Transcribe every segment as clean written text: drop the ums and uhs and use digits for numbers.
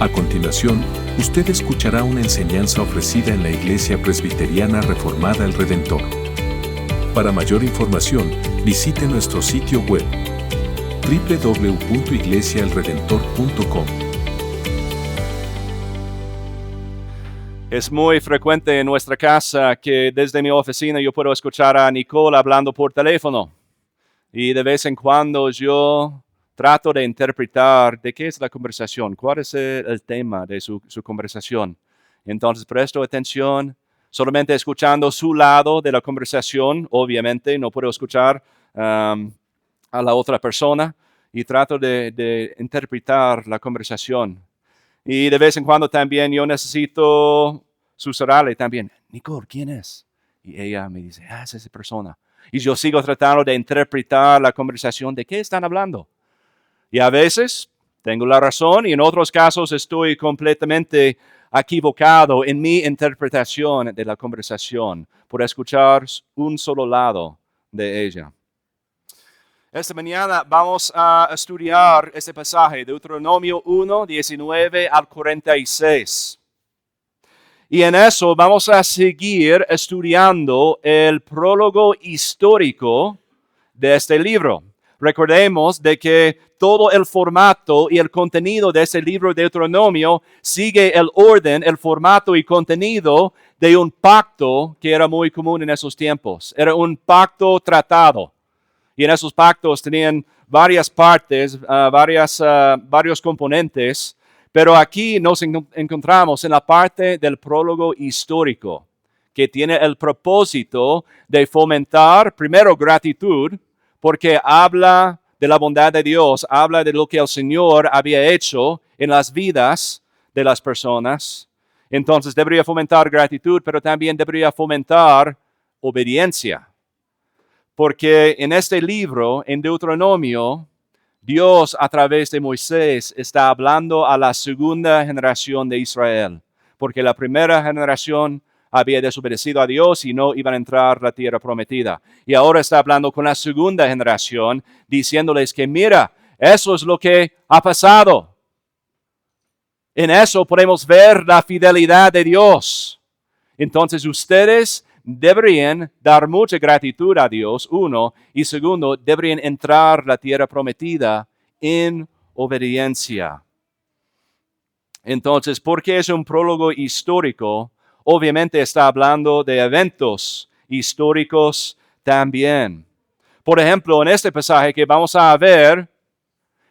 A continuación, usted escuchará una enseñanza ofrecida en la Iglesia Presbiteriana Reformada El Redentor. Para mayor información, visite nuestro sitio web www.iglesiaelredentor.com. Es muy frecuente en nuestra casa que desde mi oficina yo puedo escuchar a Nicole hablando por teléfono. Y de vez en cuando yo trato de interpretar de qué es la conversación, cuál es el tema de su conversación. Entonces presto atención, solamente escuchando su lado de la conversación, obviamente no puedo escuchar a la otra persona y trato de interpretar la conversación. Y de vez en cuando también yo necesito susurrarle también, Nicole, ¿quién es? Y ella me dice, es esa persona. Y yo sigo tratando de interpretar la conversación de qué están hablando. Y a veces tengo la razón y en otros casos estoy completamente equivocado en mi interpretación de la conversación por escuchar un solo lado de ella. Esta mañana vamos a estudiar este pasaje, Deuteronomio 1, 19 al 46. Y en eso vamos a seguir estudiando el prólogo histórico de este libro. Recordemos de que todo el formato y el contenido de este libro de Deuteronomio sigue el orden, el formato y contenido de un pacto que era muy común en esos tiempos. Era un pacto tratado. Y en esos pactos tenían varias partes, varios componentes, pero aquí nos encontramos en la parte del prólogo histórico, que tiene el propósito de fomentar, primero, gratitud, porque habla de la bondad de Dios, habla de lo que el Señor había hecho en las vidas de las personas. Entonces debería fomentar gratitud, pero también debería fomentar obediencia. Porque en este libro, en Deuteronomio, Dios a través de Moisés está hablando a la segunda generación de Israel. Porque la primera generación había desobedecido a Dios y no iban a entrar a la tierra prometida. Y ahora está hablando con la segunda generación, diciéndoles que mira, eso es lo que ha pasado. En eso podemos ver la fidelidad de Dios. Entonces ustedes deberían dar mucha gratitud a Dios, uno, y segundo, deberían entrar a la tierra prometida en obediencia. Entonces, ¿por qué es un prólogo histórico? Obviamente está hablando de eventos históricos también. Por ejemplo, en este pasaje que vamos a ver,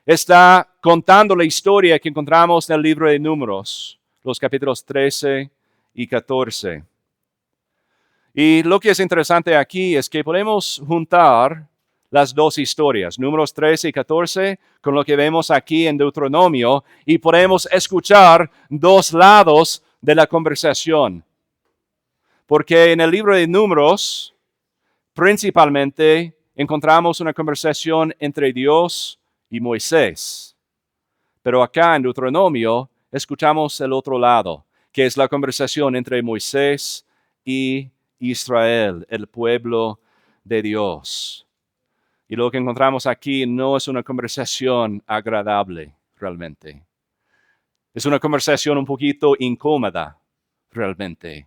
está contando la historia que encontramos en el libro de Números, los capítulos 13 y 14. Y lo que es interesante aquí es que podemos juntar las dos historias, Números 13 y 14, con lo que vemos aquí en Deuteronomio, y podemos escuchar dos lados de la conversación. Porque en el libro de Números, principalmente, encontramos una conversación entre Dios y Moisés. Pero acá en Deuteronomio, escuchamos el otro lado, que es la conversación entre Moisés y Israel, el pueblo de Dios. Y lo que encontramos aquí no es una conversación agradable, realmente. Es una conversación un poquito incómoda, realmente.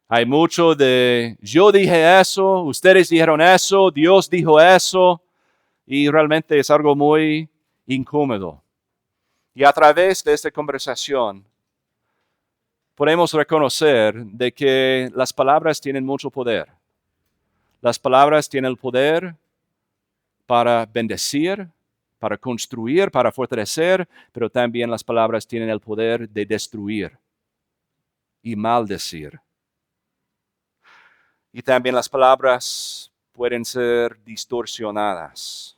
Hay mucho de, yo dije eso, ustedes dijeron eso, Dios dijo eso, y realmente es algo muy incómodo. Y a través de esta conversación, podemos reconocer de que las palabras tienen mucho poder. Las palabras tienen el poder para bendecir, para construir, para fortalecer, pero también las palabras tienen el poder de destruir y maldecir. Y también las palabras pueden ser distorsionadas.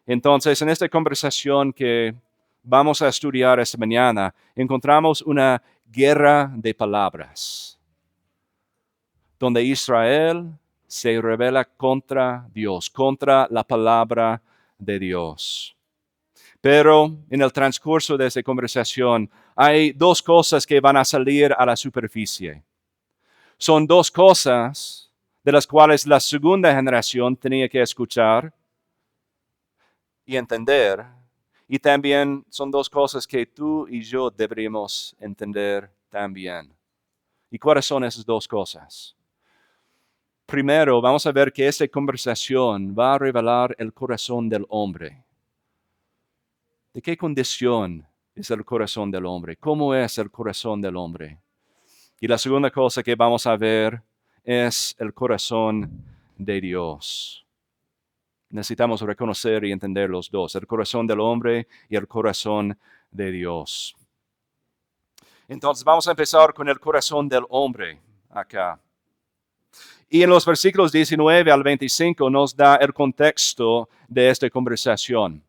Entonces, en esta conversación que vamos a estudiar esta mañana, encontramos una guerra de palabras, donde Israel se rebela contra Dios, contra la palabra de Dios. Pero en el transcurso de esta conversación hay dos cosas que van a salir a la superficie. Son dos cosas de las cuales la segunda generación tenía que escuchar y entender. Y también son dos cosas que tú y yo deberíamos entender también. ¿Y cuáles son esas dos cosas? Primero, vamos a ver que esta conversación va a revelar el corazón del hombre. ¿De qué condición es el corazón del hombre? ¿Cómo es el corazón del hombre? Y la segunda cosa que vamos a ver es el corazón de Dios. Necesitamos reconocer y entender los dos, el corazón del hombre y el corazón de Dios. Entonces vamos a empezar con el corazón del hombre acá. Y en los versículos 19 al 25 nos da el contexto de esta conversación.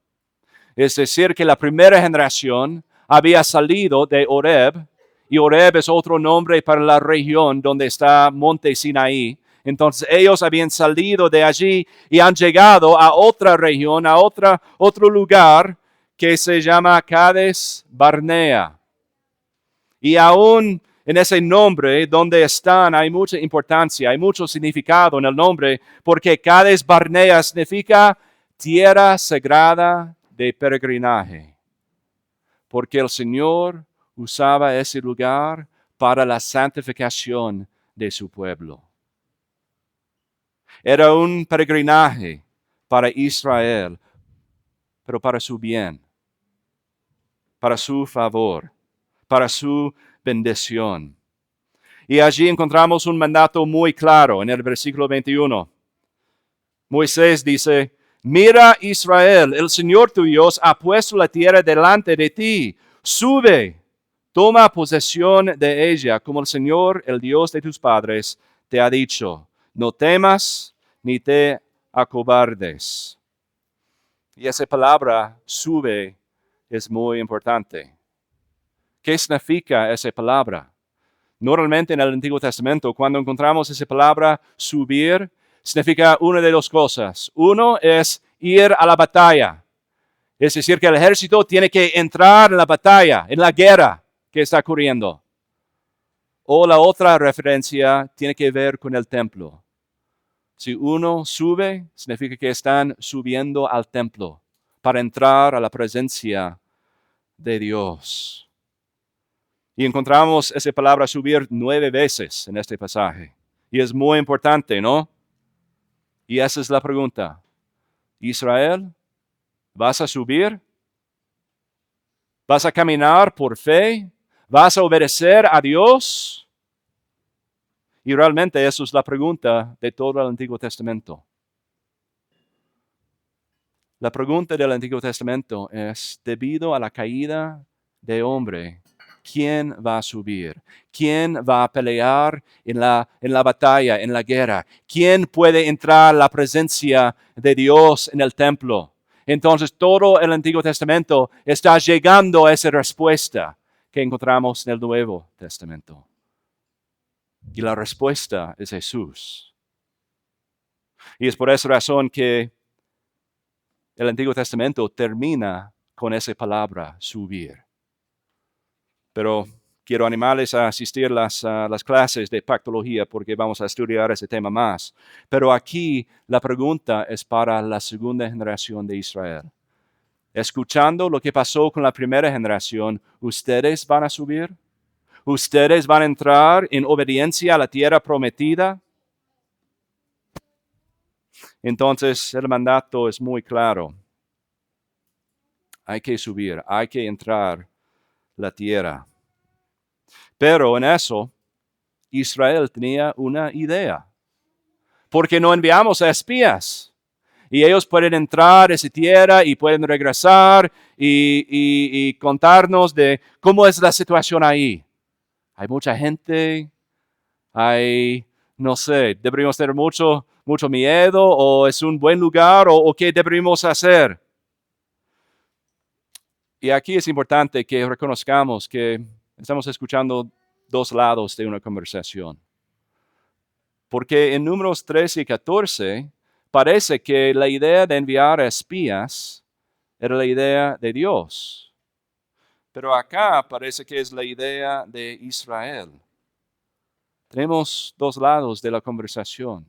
Es decir, que la primera generación había salido de Horeb, y Horeb es otro nombre para la región donde está Monte Sinaí. Entonces ellos habían salido de allí y han llegado a otra región, a otro lugar que se llama Cades Barnea. Y aún en ese nombre donde están hay mucha importancia, hay mucho significado en el nombre, porque Cades Barnea significa tierra sagrada de peregrinaje. Porque el Señor usaba ese lugar para la santificación de su pueblo. Era un peregrinaje para Israel, pero para su bien, para su favor, para su bendición. Y allí encontramos un mandato muy claro en el versículo 21. Moisés dice, mira Israel, el Señor tu Dios ha puesto la tierra delante de ti. Sube, toma posesión de ella, como el Señor, el Dios de tus padres, te ha dicho. No temas ni te acobardes. Y esa palabra, sube, es muy importante. ¿Qué significa esa palabra? Normalmente en el Antiguo Testamento, cuando encontramos esa palabra subir, significa una de dos cosas. Uno es ir a la batalla. Es decir, que el ejército tiene que entrar en la batalla, en la guerra que está ocurriendo. O la otra referencia tiene que ver con el templo. Si uno sube, significa que están subiendo al templo para entrar a la presencia de Dios. Y encontramos esa palabra subir 9 veces en este pasaje. Y es muy importante, ¿no? Y esa es la pregunta. Israel, ¿vas a subir? ¿Vas a caminar por fe? ¿Vas a obedecer a Dios? Y realmente eso es la pregunta de todo el Antiguo Testamento. La pregunta del Antiguo Testamento es, debido a la caída de hombre, ¿quién va a subir? ¿Quién va a pelear en la batalla, en la guerra? ¿Quién puede entrar a la presencia de Dios en el templo? Entonces todo el Antiguo Testamento está llegando a esa respuesta que encontramos en el Nuevo Testamento. Y la respuesta es Jesús. Y es por esa razón que el Antiguo Testamento termina con esa palabra, subir. Pero quiero animarles a asistir a las clases de pactología porque vamos a estudiar ese tema más. Pero aquí la pregunta es para la segunda generación de Israel. Escuchando lo que pasó con la primera generación, ¿ustedes van a subir? ¿Ustedes van a entrar en obediencia a la tierra prometida? Entonces el mandato es muy claro. Hay que subir, hay que entrar la tierra. Pero en eso, Israel tenía una idea. Porque no enviamos a espías. Y ellos pueden entrar a esa tierra y pueden regresar y contarnos de cómo es la situación ahí. Hay mucha gente, no sé, deberíamos tener mucho miedo o es un buen lugar o qué deberíamos hacer. Y aquí es importante que reconozcamos que estamos escuchando dos lados de una conversación. Porque en Números 13 y 14 parece que la idea de enviar a espías era la idea de Dios. Pero acá parece que es la idea de Israel. Tenemos dos lados de la conversación.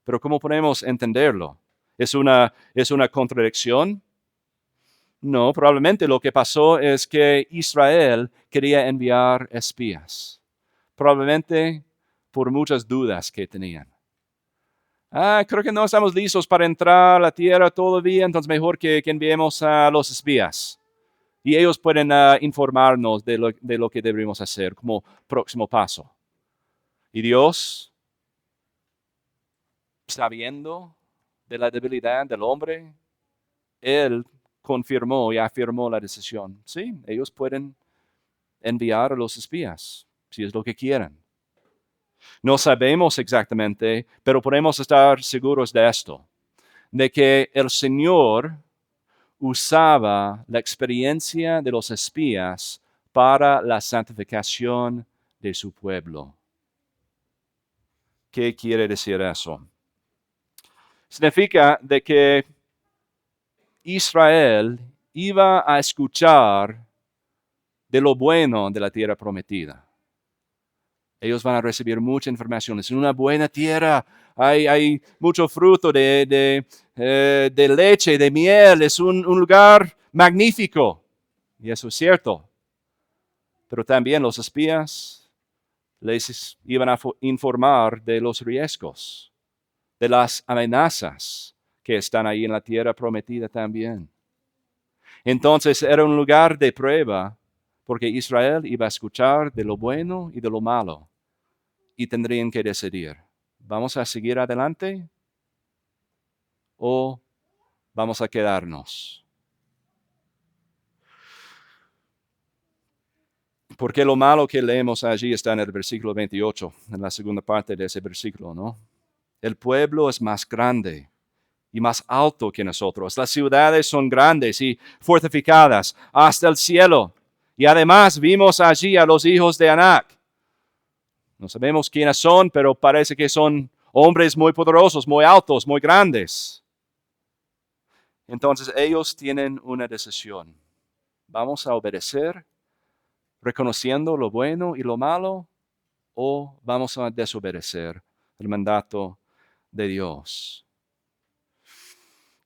Pero ¿cómo podemos entenderlo? ¿Es una contradicción? No, probablemente lo que pasó es que Israel quería enviar espías. Probablemente por muchas dudas que tenían. Creo que no estamos listos para entrar a la tierra todavía, entonces mejor que enviemos a los espías. Y ellos pueden informarnos de lo que deberíamos hacer como próximo paso. Y Dios, sabiendo de la debilidad del hombre, Él confirmó y afirmó la decisión. Sí, ellos pueden enviar a los espías, si es lo que quieren. No sabemos exactamente, pero podemos estar seguros de esto, de que el Señor usaba la experiencia de los espías para la santificación de su pueblo. ¿Qué quiere decir eso? Significa de que Israel iba a escuchar de lo bueno de la tierra prometida. Ellos van a recibir mucha información. Es una buena tierra. Hay mucho fruto de leche, de miel. Es un lugar magnífico. Y eso es cierto. Pero también los espías les iban a informar de los riesgos, de las amenazas que están ahí en la tierra prometida también. Entonces era un lugar de prueba porque Israel iba a escuchar de lo bueno y de lo malo y tendrían que decidir, ¿vamos a seguir adelante o vamos a quedarnos? Porque lo malo que leemos allí está en el versículo 28, en la segunda parte de ese versículo, ¿no? El pueblo es más grande y más alto que nosotros. Las ciudades son grandes y fortificadas hasta el cielo. Y además vimos allí a los hijos de Anac. No sabemos quiénes son, pero parece que son hombres muy poderosos, muy altos, muy grandes. Entonces ellos tienen una decisión. ¿Vamos a obedecer reconociendo lo bueno y lo malo o vamos a desobedecer el mandato de Dios?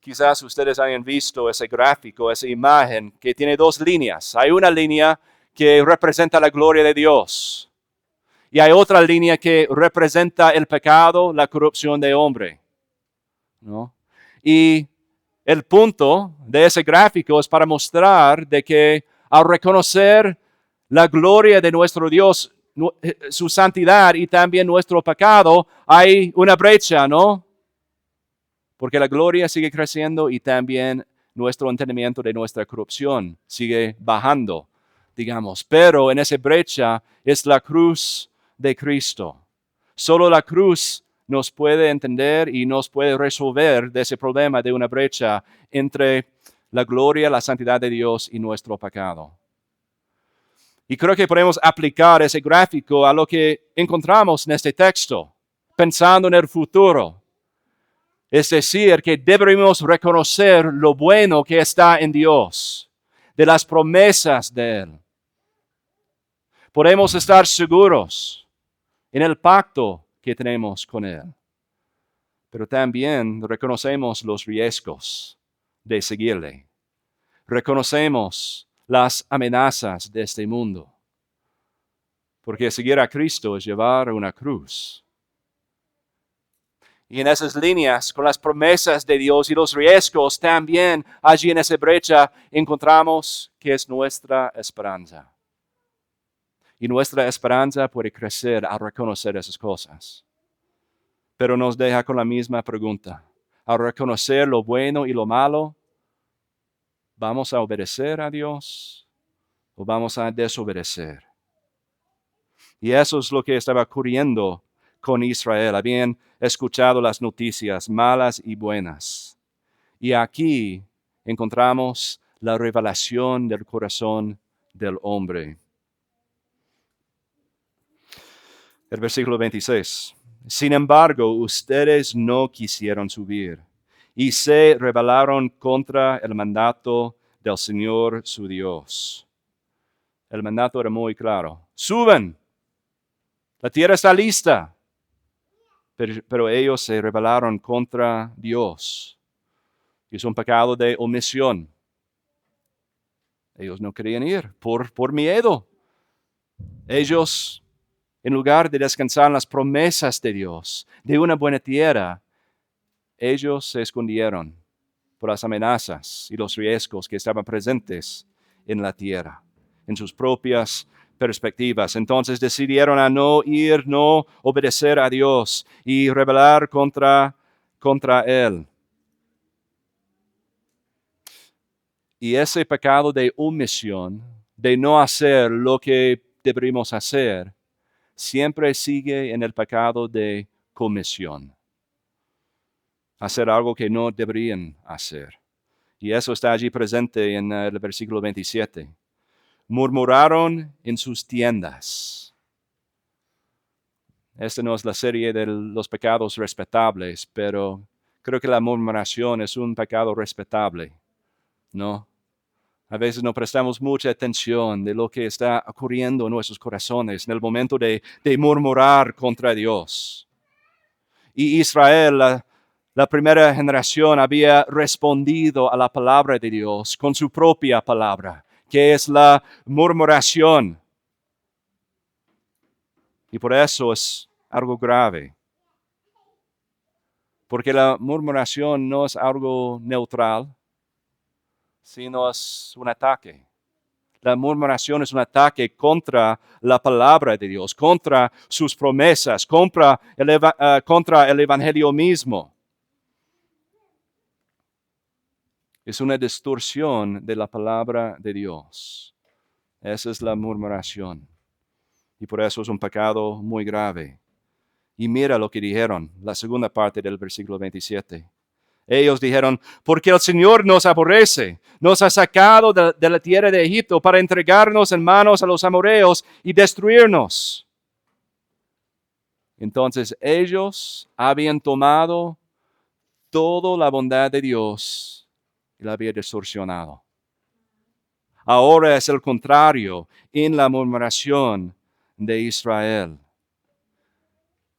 Quizás ustedes hayan visto ese gráfico, esa imagen que tiene dos líneas. Hay una línea que representa la gloria de Dios y hay otra línea que representa el pecado, la corrupción del hombre, ¿no? Y el punto de ese gráfico es para mostrar de que al reconocer la gloria de nuestro Dios, su santidad y también nuestro pecado, hay una brecha, ¿no? Porque la gloria sigue creciendo y también nuestro entendimiento de nuestra corrupción sigue bajando, digamos. Pero en esa brecha es la cruz de Cristo. Solo la cruz nos puede entender y nos puede resolver de ese problema de una brecha entre la gloria, la santidad de Dios y nuestro pecado. Y creo que podemos aplicar ese gráfico a lo que encontramos en este texto, pensando en el futuro. Es decir, que debemos reconocer lo bueno que está en Dios, de las promesas de Él. Podemos estar seguros en el pacto que tenemos con Él. Pero también reconocemos los riesgos de seguirle. Reconocemos las amenazas de este mundo. Porque seguir a Cristo es llevar una cruz. Y en esas líneas, con las promesas de Dios y los riesgos, también allí en esa brecha encontramos que es nuestra esperanza. Y nuestra esperanza puede crecer al reconocer esas cosas. Pero nos deja con la misma pregunta. Al reconocer lo bueno y lo malo, ¿vamos a obedecer a Dios o vamos a desobedecer? Y eso es lo que estaba ocurriendo con Israel. Habían escuchado las noticias malas y buenas. Y aquí encontramos la revelación del corazón del hombre. El versículo 26. Sin embargo, ustedes no quisieron subir y se rebelaron contra el mandato del Señor su Dios. El mandato era muy claro. Suban. La tierra está lista. Pero ellos se rebelaron contra Dios. Y es un pecado de omisión. Ellos no querían ir por miedo. Ellos, en lugar de descansar en las promesas de Dios, de una buena tierra, ellos se escondieron por las amenazas y los riesgos que estaban presentes en la tierra, en sus propias perspectivas. Entonces decidieron a no ir, no obedecer a Dios y rebelar contra Él. Y ese pecado de omisión, de no hacer lo que deberíamos hacer, siempre sigue en el pecado de comisión. Hacer algo que no deberían hacer. Y eso está allí presente en el versículo 27. Murmuraron en sus tiendas. Esta no es la serie de los pecados respetables, pero creo que la murmuración es un pecado respetable, ¿no? A veces no prestamos mucha atención de lo que está ocurriendo en nuestros corazones en el momento de murmurar contra Dios. Y Israel, la primera generación, había respondido a la palabra de Dios con su propia palabra, que es la murmuración. Y por eso es algo grave. Porque la murmuración no es algo neutral, sino es un ataque. La murmuración es un ataque contra la palabra de Dios, contra sus promesas, contra el evangelio mismo. Es una distorsión de la palabra de Dios. Esa es la murmuración. Y por eso es un pecado muy grave. Y mira lo que dijeron, la segunda parte del versículo 27. Ellos dijeron, porque el Señor nos aborrece, nos ha sacado de la tierra de Egipto para entregarnos en manos a los amorreos y destruirnos. Entonces ellos habían tomado toda la bondad de Dios y la habían distorsionado. Ahora es el contrario en la murmuración de Israel.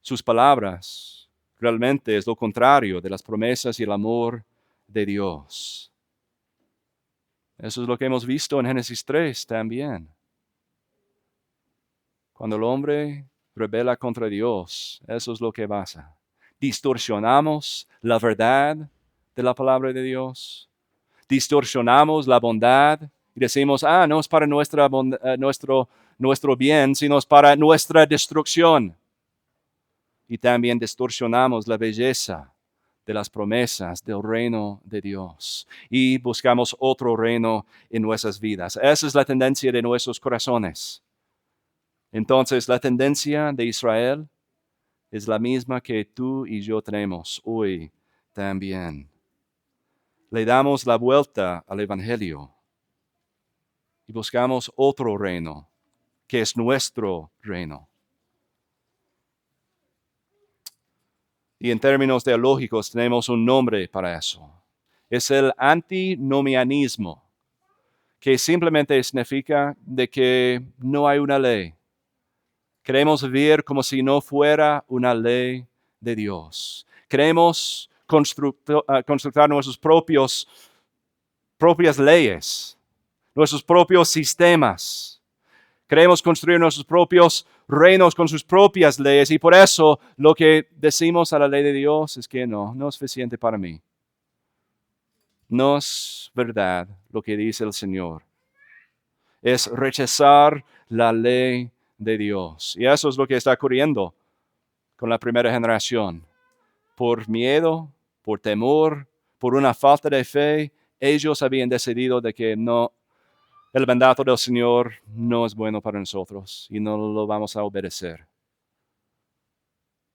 Sus palabras realmente es lo contrario de las promesas y el amor de Dios. Eso es lo que hemos visto en Génesis 3 también. Cuando el hombre rebela contra Dios, eso es lo que pasa. Distorsionamos la verdad de la palabra de Dios. Distorsionamos la bondad y decimos, no es para nuestro bien, sino es para nuestra destrucción. Y también distorsionamos la belleza de las promesas del reino de Dios y buscamos otro reino en nuestras vidas. Esa es la tendencia de nuestros corazones. Entonces, la tendencia de Israel es la misma que tú y yo tenemos hoy también. Le damos la vuelta al evangelio y buscamos otro reino, que es nuestro reino. Y en términos teológicos tenemos un nombre para eso. Es el antinomianismo, que simplemente significa de que no hay una ley. Queremos vivir como si no fuera una ley de Dios. Queremos construir nuestras propias leyes, nuestros propios sistemas. Queremos construir nuestros propios reinos con sus propias leyes y por eso lo que decimos a la ley de Dios es que no es suficiente para mí. No es verdad lo que dice el Señor. Es rechazar la ley de Dios. Y eso es lo que está ocurriendo con la primera generación. Por miedo, por temor, por una falta de fe, ellos habían decidido de que no, el mandato del Señor no es bueno para nosotros y no lo vamos a obedecer.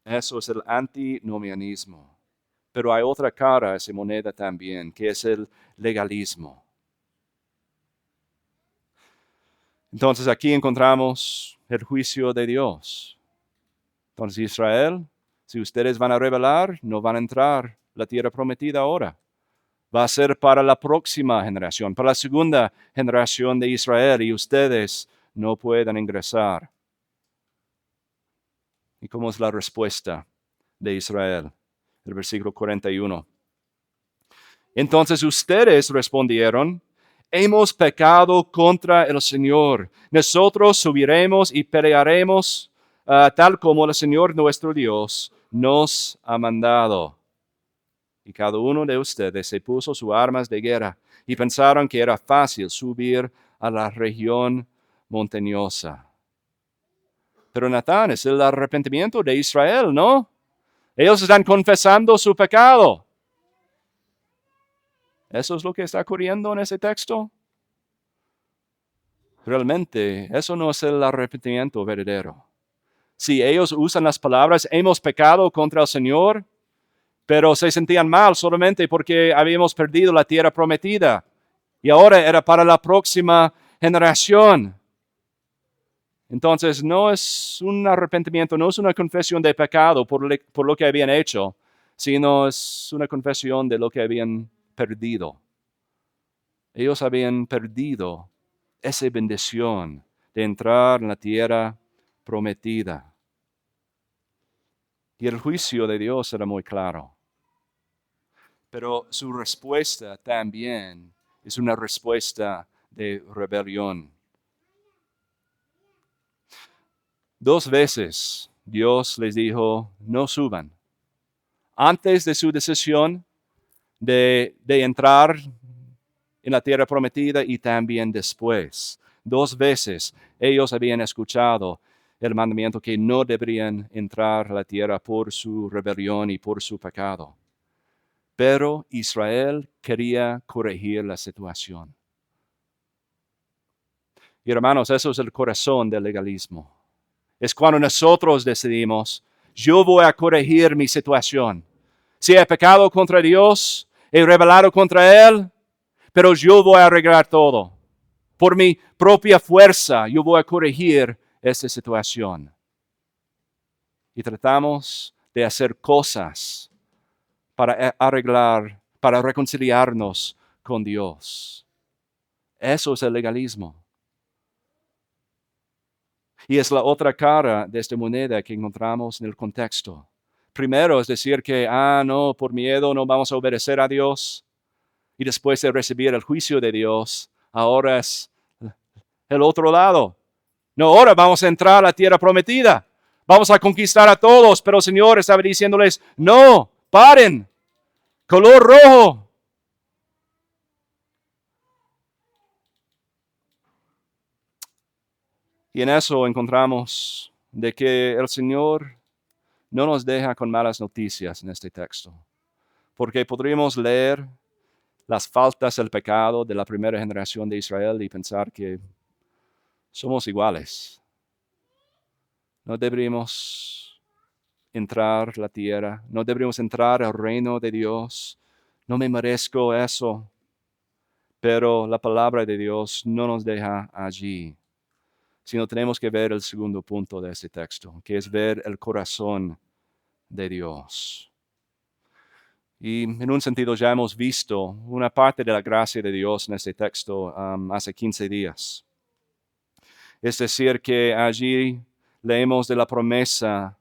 Eso es el antinomianismo. Pero hay otra cara a esa moneda también, que es el legalismo. Entonces aquí encontramos el juicio de Dios. Entonces Israel, si ustedes van a rebelar, no van a entrar la tierra prometida ahora. Va a ser para la próxima generación, para la segunda generación de Israel, y ustedes no pueden ingresar. ¿Y cómo es la respuesta de Israel? El versículo 41. Entonces ustedes respondieron, hemos pecado contra el Señor. Nosotros subiremos y pelearemos tal como el Señor nuestro Dios nos ha mandado. Y cada uno de ustedes se puso sus armas de guerra y pensaron que era fácil subir a la región montañosa. Pero Natán, es el arrepentimiento de Israel, ¿no? Ellos están confesando su pecado. ¿Eso es lo que está ocurriendo en ese texto? Realmente, eso no es el arrepentimiento verdadero. Si ellos usan las palabras, hemos pecado contra el Señor, pero se sentían mal solamente porque habíamos perdido la tierra prometida. Y ahora era para la próxima generación. Entonces, no es un arrepentimiento, no es una confesión de pecado por lo que habían hecho, sino es una confesión de lo que habían perdido. Ellos habían perdido esa bendición de entrar en la tierra prometida. Y el juicio de Dios era muy claro. Pero su respuesta también es una respuesta de rebelión. 2 veces Dios les dijo, no suban. Antes de su decisión de entrar en la tierra prometida y también después. 2 veces ellos habían escuchado el mandamiento que no deberían entrar a la tierra por su rebelión y por su pecado. Pero Israel quería corregir la situación. Y hermanos, eso es el corazón del legalismo. Es cuando nosotros decidimos, yo voy a corregir mi situación. Si he pecado contra Dios, he rebelado contra Él, pero yo voy a arreglar todo. Por mi propia fuerza, yo voy a corregir esta situación. Y tratamos de hacer cosas para arreglar, para reconciliarnos con Dios. Eso es el legalismo. Y es la otra cara de esta moneda que encontramos en el contexto. Primero es decir que, no, por miedo no vamos a obedecer a Dios. Y después de recibir el juicio de Dios, ahora es el otro lado. No, ahora vamos a entrar a la tierra prometida. Vamos a conquistar a todos, pero el Señor estaba diciéndoles, no, paren, color rojo. Y en eso encontramos de que el Señor no nos deja con malas noticias en este texto, porque podríamos leer las faltas del pecado de la primera generación de Israel y pensar que somos iguales. No deberíamos entrar a la tierra, no deberíamos entrar al reino de Dios. No me merezco eso, pero la palabra de Dios no nos deja allí, sino tenemos que ver el segundo punto de este texto, que es ver el corazón de Dios. Y en un sentido ya hemos visto una parte de la gracia de Dios en este texto hace 15 días. Es decir, que allí leemos de la promesa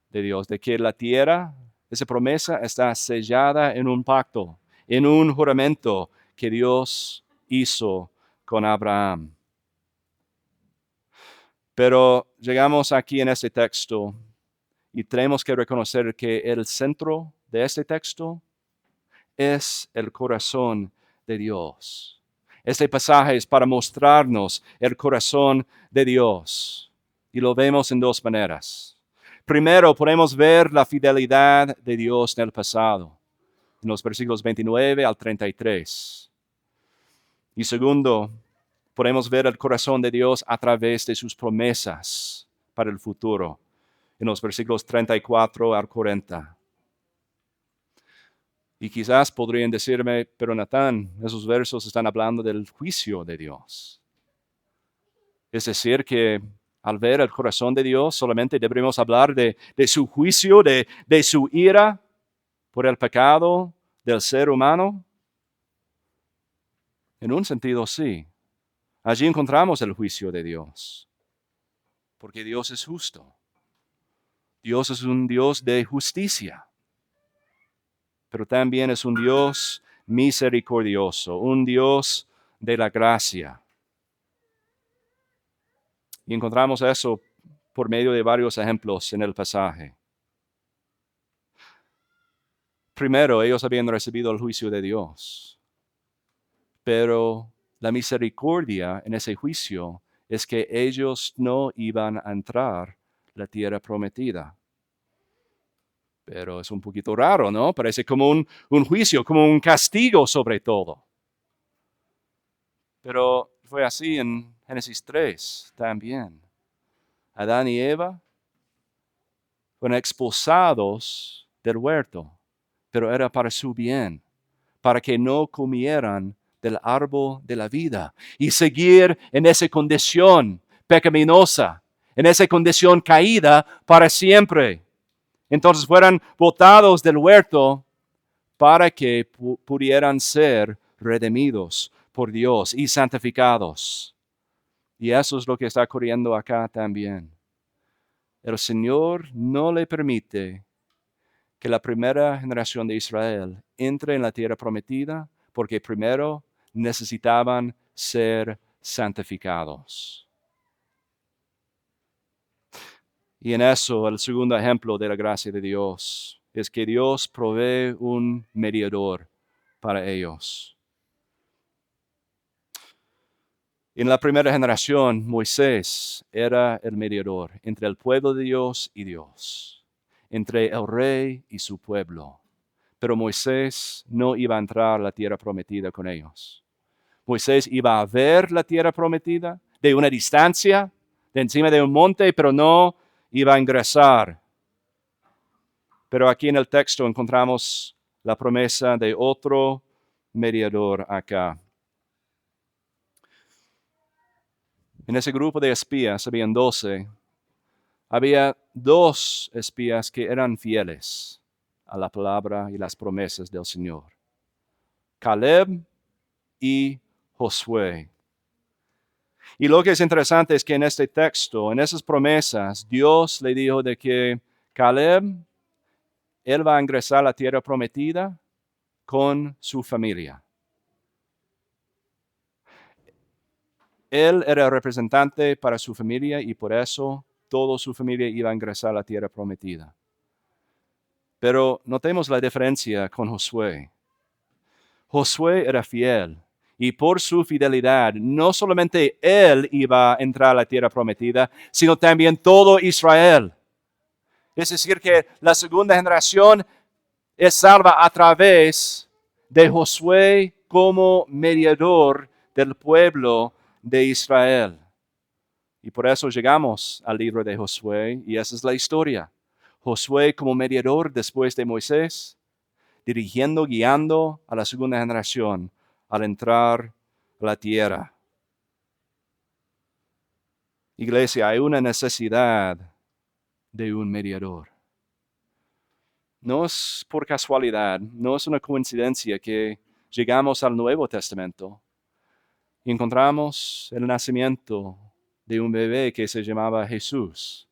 de Dios, de que la tierra, esa promesa está sellada en un pacto, en un juramento que Dios hizo con Abraham. Pero llegamos aquí en este texto y tenemos que reconocer que el centro de este texto es el corazón de Dios. Este pasaje es para mostrarnos el corazón de Dios y lo vemos en 2 maneras. Primero, podemos ver la fidelidad de Dios en el pasado, en los versículos 29 al 33. Y segundo, podemos ver el corazón de Dios a través de sus promesas para el futuro, en los versículos 34 al 40. Y quizás podrían decirme, pero Natán, esos versos están hablando del juicio de Dios. Es decir, que al ver el corazón de Dios solamente deberíamos hablar de su juicio, de su ira por el pecado del ser humano. En un sentido, sí. Allí encontramos el juicio de Dios, porque Dios es justo. Dios es un Dios de justicia, pero también es un Dios misericordioso, un Dios de la gracia. Y encontramos eso por medio de varios ejemplos en el pasaje. Primero, ellos habían recibido el juicio de Dios, pero la misericordia en ese juicio es que ellos no iban a entrar a la tierra prometida. Pero es un poquito raro, ¿no? Parece como un juicio, como un castigo sobre todo. Pero fue así en Génesis 3 también. Adán y Eva fueron expulsados del huerto, pero era para su bien, para que no comieran del árbol de la vida y seguir en esa condición pecaminosa, en esa condición caída para siempre. Entonces fueron botados del huerto para que pudieran ser redimidos por Dios y santificados. Y eso es lo que está ocurriendo acá también. El Señor no le permite que la primera generación de Israel entre en la tierra prometida porque primero necesitaban ser santificados. Y en eso el segundo ejemplo de la gracia de Dios es que Dios provee un mediador para ellos. En la primera generación, Moisés era el mediador entre el pueblo de Dios y Dios, entre el rey y su pueblo. Pero Moisés no iba a entrar a la tierra prometida con ellos. Moisés iba a ver la tierra prometida de una distancia, de encima de un monte, pero no iba a ingresar. Pero aquí en el texto encontramos la promesa de otro mediador acá. En ese grupo de espías, habían 12, había 2 espías que eran fieles a la palabra y las promesas del Señor. Caleb y Josué. Y lo que es interesante es que en este texto, en esas promesas, Dios le dijo de que Caleb, él va a ingresar a la tierra prometida con su familia. Él era el representante para su familia y por eso toda su familia iba a ingresar a la tierra prometida. Pero notemos la diferencia con Josué. Josué era fiel y por su fidelidad no solamente él iba a entrar a la tierra prometida, sino también todo Israel. Es decir, que la segunda generación es salva a través de Josué como mediador del pueblo de Israel. Y por eso llegamos al libro de Josué y esa es la historia. Josué como mediador después de Moisés, dirigiendo, guiando a la segunda generación al entrar a la tierra. Iglesia, hay una necesidad de un mediador. No es por casualidad, no es una coincidencia que llegamos al Nuevo Testamento y encontramos el nacimiento de un bebé que se llamaba Jesús,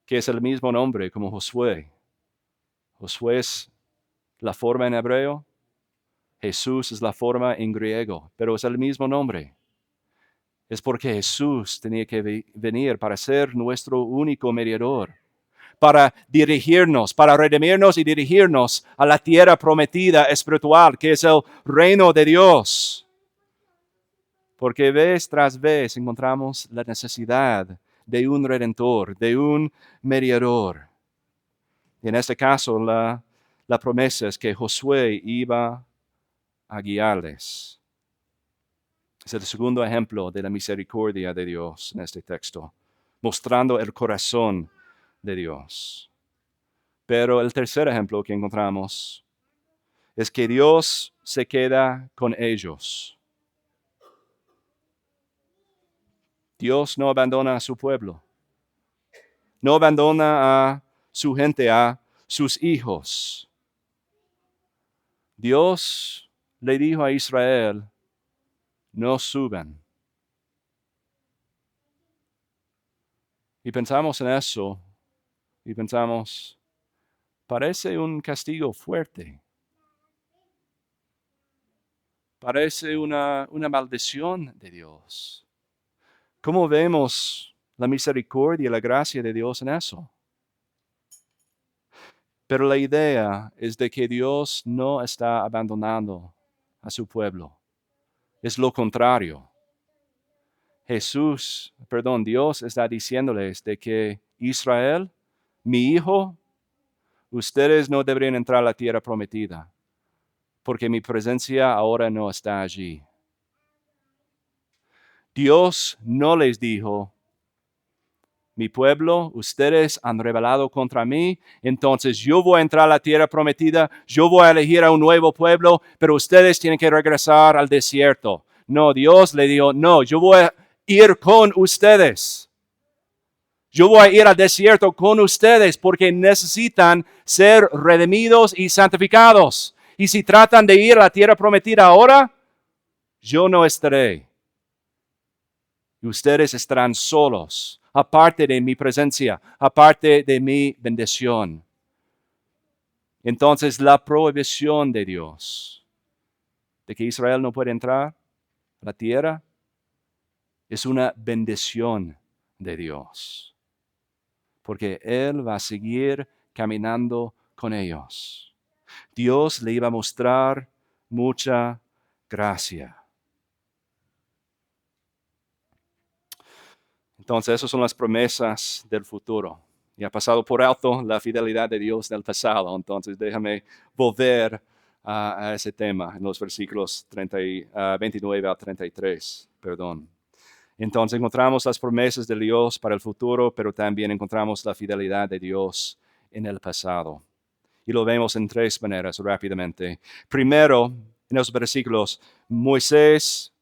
que es el mismo nombre como Josué. Josué es la forma en hebreo, Jesús es la forma en griego, pero es el mismo nombre. Es porque Jesús tenía que venir para ser nuestro único mediador, para dirigirnos, para redimirnos y dirigirnos a la tierra prometida espiritual, que es el reino de Dios. Porque vez tras vez encontramos la necesidad de un redentor, de un mediador. Y en este caso, la promesa es que Josué iba a guiarles. Es el segundo ejemplo de la misericordia de Dios en este texto, mostrando el corazón de Dios. Pero el tercer ejemplo que encontramos es que Dios se queda con ellos. Dios no abandona a su pueblo. No abandona a su gente, a sus hijos. Dios le dijo a Israel, no suban. Y pensamos en eso y pensamos, parece un castigo fuerte. parece una maldición de Dios. ¿Cómo vemos la misericordia y la gracia de Dios en eso? Pero la idea es de que Dios no está abandonando a su pueblo. Es lo contrario. Dios está diciéndoles de que Israel, mi hijo, ustedes no deberían entrar a la tierra prometida, porque mi presencia ahora no está allí. Dios no les dijo, mi pueblo, ustedes han rebelado contra mí, entonces yo voy a entrar a la tierra prometida, yo voy a elegir a un nuevo pueblo, pero ustedes tienen que regresar al desierto. No, Dios le dijo, no, yo voy a ir con ustedes. Yo voy a ir al desierto con ustedes porque necesitan ser redimidos y santificados. Y si tratan de ir a la tierra prometida ahora, yo no estaré. Y ustedes estarán solos, aparte de mi presencia, aparte de mi bendición. Entonces la prohibición de Dios de que Israel no puede entrar a la tierra es una bendición de Dios. Porque Él va a seguir caminando con ellos. Dios le iba a mostrar mucha gracia. Entonces, esas son las promesas del futuro. Y ha pasado por alto la fidelidad de Dios del pasado. Entonces, déjame volver a ese tema en los versículos 29 a 33. Entonces, encontramos las promesas de Dios para el futuro, pero también encontramos la fidelidad de Dios en el pasado. Y lo vemos en tres maneras rápidamente. Primero, en los versículos, Moisés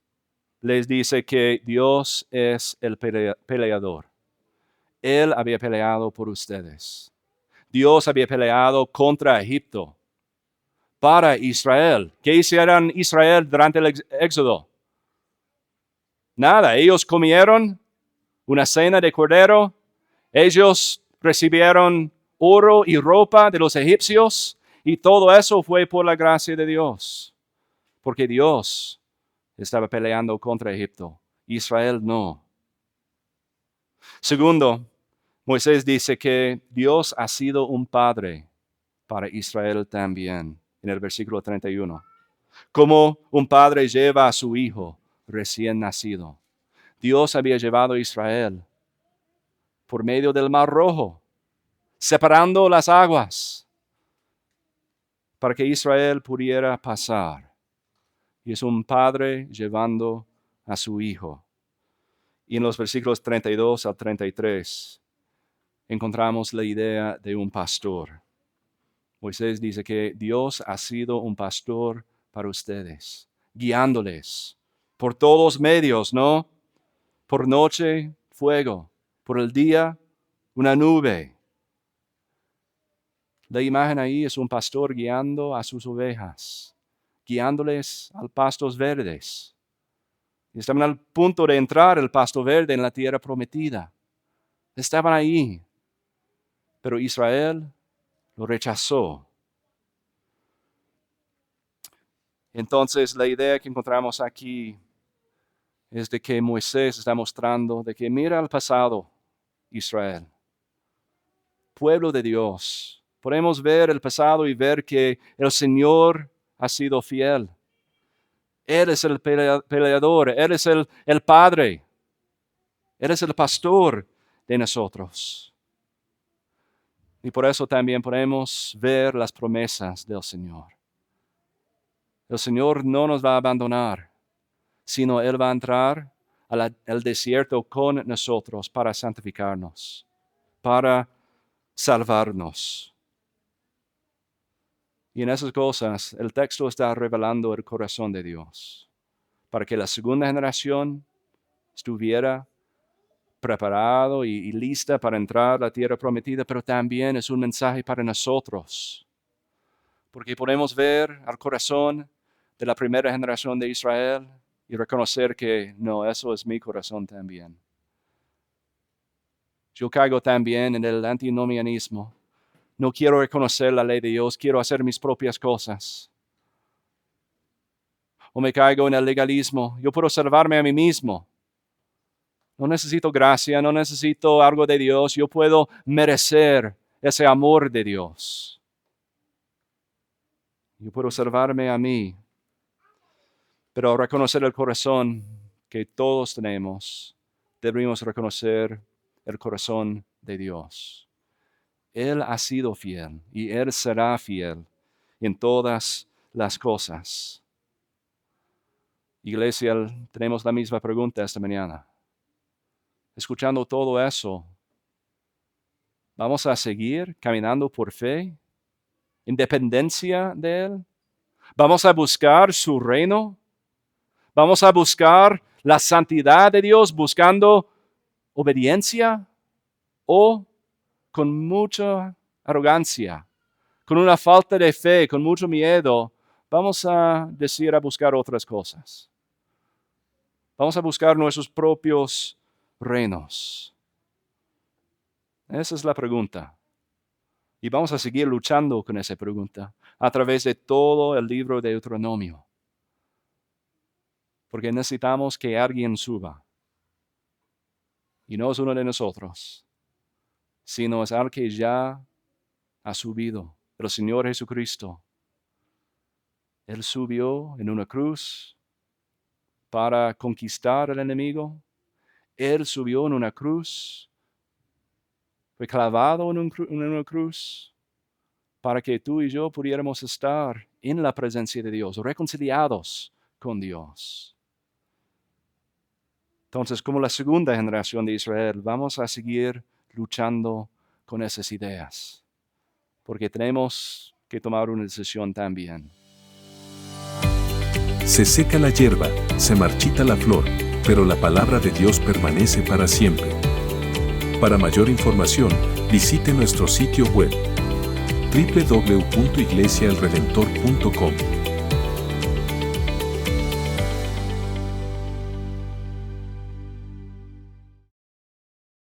les dice que Dios es el peleador. Él había peleado por ustedes. Dios había peleado contra Egipto para Israel. ¿Qué hicieron Israel durante el éxodo? Nada, ellos comieron una cena de cordero. Ellos recibieron oro y ropa de los egipcios. Y todo eso fue por la gracia de Dios. Porque Dios estaba peleando contra Egipto. Israel no. Segundo, Moisés dice que Dios ha sido un padre para Israel también, en el versículo 31. Como un padre lleva a su hijo recién nacido. Dios había llevado a Israel por medio del Mar Rojo, separando las aguas para que Israel pudiera pasar. Y es un padre llevando a su hijo. Y en los versículos 32 al 33 encontramos la idea de un pastor. Moisés dice que Dios ha sido un pastor para ustedes, guiándoles por todos medios, ¿no? Por noche, fuego, por el día, una nube. La imagen ahí es un pastor guiando a sus ovejas, guiándoles a pastos verdes. Estaban al punto de entrar el pasto verde en la tierra prometida. Estaban ahí, pero Israel lo rechazó. Entonces, la idea que encontramos aquí es de que Moisés está mostrando de que mira al pasado, Israel, pueblo de Dios. Podemos ver el pasado y ver que el Señor ha sido fiel. Él es el peleador, Él es el Padre, Él es el pastor de nosotros. Y por eso también podemos ver las promesas del Señor. El Señor no nos va a abandonar, sino Él va a entrar al desierto con nosotros para santificarnos, para salvarnos. Y en esas cosas el texto está revelando el corazón de Dios, para que la segunda generación estuviera preparado y lista para entrar a la tierra prometida, pero también es un mensaje para nosotros, porque podemos ver al corazón de la primera generación de Israel y reconocer que no, eso es mi corazón también. Yo caigo también en el antinomianismo. No quiero reconocer la ley de Dios, quiero hacer mis propias cosas. o me caigo en el legalismo. Yo puedo salvarme a mí mismo. No necesito gracia, no necesito algo de Dios. Yo puedo merecer ese amor de Dios. Yo puedo salvarme a mí. Pero al reconocer el corazón que todos tenemos, debemos reconocer el corazón de Dios. Él ha sido fiel y Él será fiel en todas las cosas. Iglesia, tenemos la misma pregunta esta mañana. Escuchando todo eso, ¿vamos a seguir caminando por fe, en dependencia de Él? ¿Vamos a buscar su reino? ¿Vamos a buscar la santidad de Dios buscando obediencia? ¿O con mucha arrogancia, con una falta de fe, con mucho miedo, vamos a decir a buscar otras cosas? Vamos a buscar nuestros propios reinos. Esa es la pregunta. Y vamos a seguir luchando con esa pregunta a través de todo el libro de Deuteronomio. Porque necesitamos que alguien suba. Y no es uno de nosotros, sino es alguien que ya ha subido, el Señor Jesucristo. Él subió en una cruz para conquistar al enemigo. Él subió en una cruz, fue clavado en una cruz para que tú y yo pudiéramos estar en la presencia de Dios, reconciliados con Dios. Entonces, como la segunda generación de Israel, vamos a seguir luchando con esas ideas, porque tenemos que tomar una decisión también. Se seca la hierba, se marchita la flor, pero la palabra de Dios permanece para siempre. Para mayor información, visite nuestro sitio web www.iglesiaelredentor.com.